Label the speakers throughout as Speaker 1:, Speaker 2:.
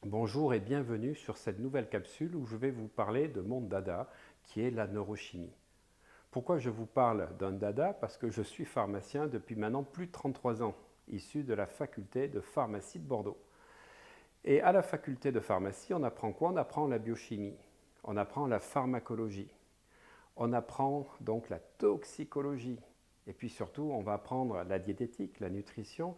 Speaker 1: Bonjour et bienvenue sur cette nouvelle capsule où je vais vous parler de mon dada qui est la neurochimie. Pourquoi je vous parle d'un dada? Parce que je suis pharmacien depuis maintenant plus de 33 ans, issu de la faculté de pharmacie de Bordeaux. Et à la faculté de pharmacie, on apprend quoi? On apprend la biochimie, on apprend la pharmacologie, on apprend donc la toxicologie. Et puis surtout, on va apprendre la diététique, la nutrition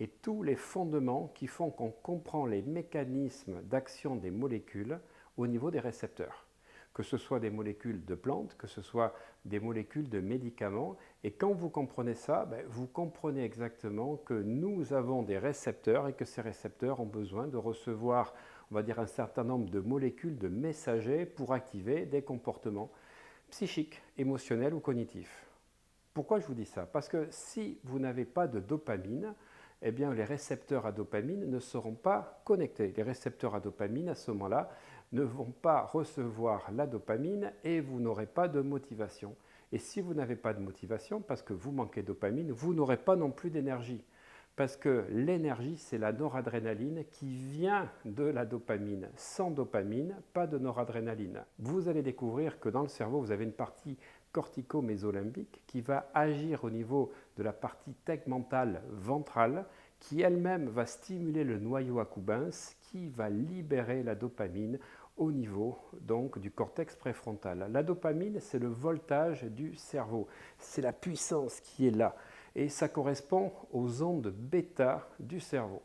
Speaker 1: et tous les fondements qui font qu'on comprend les mécanismes d'action des molécules au niveau des récepteurs. Que ce soit des molécules de plantes, que ce soit des molécules de médicaments. Et quand vous comprenez ça, vous comprenez exactement que nous avons des récepteurs et que ces récepteurs ont besoin de recevoir, on va dire, un certain nombre de molécules de messagers pour activer des comportements psychiques, émotionnels ou cognitifs. Pourquoi je vous dis ça? Parce que si vous n'avez pas de dopamine, eh bien les récepteurs à dopamine ne seront pas connectés. Les récepteurs à dopamine, à ce moment-là, ne vont pas recevoir la dopamine et vous n'aurez pas de motivation. Et si vous n'avez pas de motivation, parce que vous manquez de dopamine, vous n'aurez pas non plus d'énergie. Parce que l'énergie, c'est la noradrénaline qui vient de la dopamine. Sans dopamine, pas de noradrénaline. Vous allez découvrir que dans le cerveau, vous avez une partie cortico-mésolimbique qui va agir au niveau de la partie tegmentale ventrale qui elle-même va stimuler le noyau accumbens qui va libérer la dopamine au niveau donc du cortex préfrontal. La dopamine, c'est le voltage du cerveau, c'est la puissance qui est là et ça correspond aux ondes bêta du cerveau.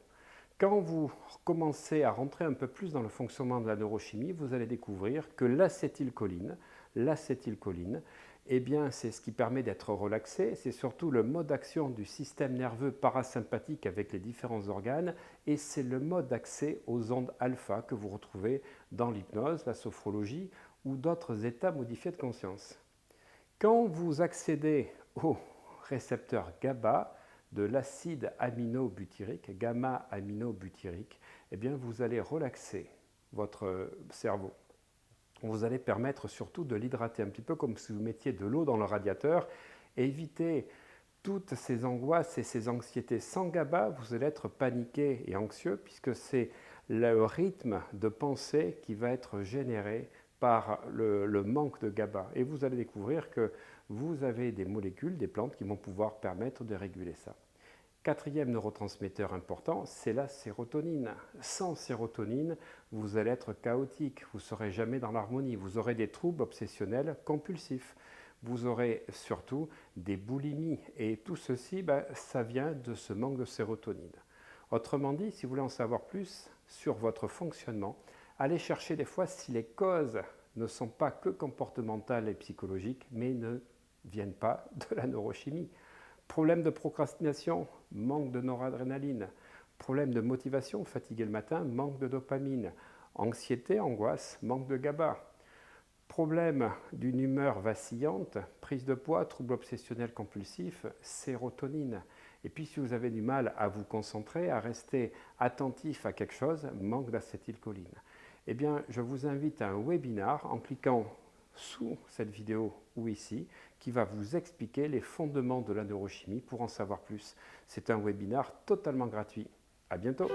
Speaker 1: Quand vous commencez à rentrer un peu plus dans le fonctionnement de la neurochimie, vous allez découvrir que l'acétylcholine, eh bien, c'est ce qui permet d'être relaxé, c'est surtout le mode d'action du système nerveux parasympathique avec les différents organes et c'est le mode d'accès aux ondes alpha que vous retrouvez dans l'hypnose, la sophrologie ou d'autres états modifiés de conscience. Quand vous accédez au récepteur GABA de l'acide aminobutyrique, gamma-aminobutyrique, eh bien vous allez relaxer votre cerveau. Vous allez permettre surtout de l'hydrater un petit peu comme si vous mettiez de l'eau dans le radiateur et éviter toutes ces angoisses et ces anxiétés. Sans GABA, vous allez être paniqué et anxieux puisque c'est le rythme de pensée qui va être généré par le manque de GABA. Et vous allez découvrir que vous avez des molécules, des plantes qui vont pouvoir permettre de réguler ça. Quatrième neurotransmetteur important, c'est la sérotonine. Sans sérotonine, vous allez être chaotique, vous ne serez jamais dans l'harmonie, vous aurez des troubles obsessionnels compulsifs, vous aurez surtout des boulimies. Et tout ceci, ça vient de ce manque de sérotonine. Autrement dit, si vous voulez en savoir plus sur votre fonctionnement, allez chercher des fois si les causes ne sont pas que comportementales et psychologiques, mais ne viennent pas de la neurochimie. Problème de procrastination, manque de noradrénaline. Problème de motivation, fatigué le matin, manque de dopamine. Anxiété, angoisse, manque de GABA. Problème d'une humeur vacillante, prise de poids, trouble obsessionnel compulsif, sérotonine. Et puis si vous avez du mal à vous concentrer, à rester attentif à quelque chose, manque d'acétylcholine. Eh bien, je vous invite à un webinar en cliquant sous cette vidéo ou ici, qui va vous expliquer les fondements de la neurochimie pour en savoir plus. C'est un webinar totalement gratuit. À bientôt.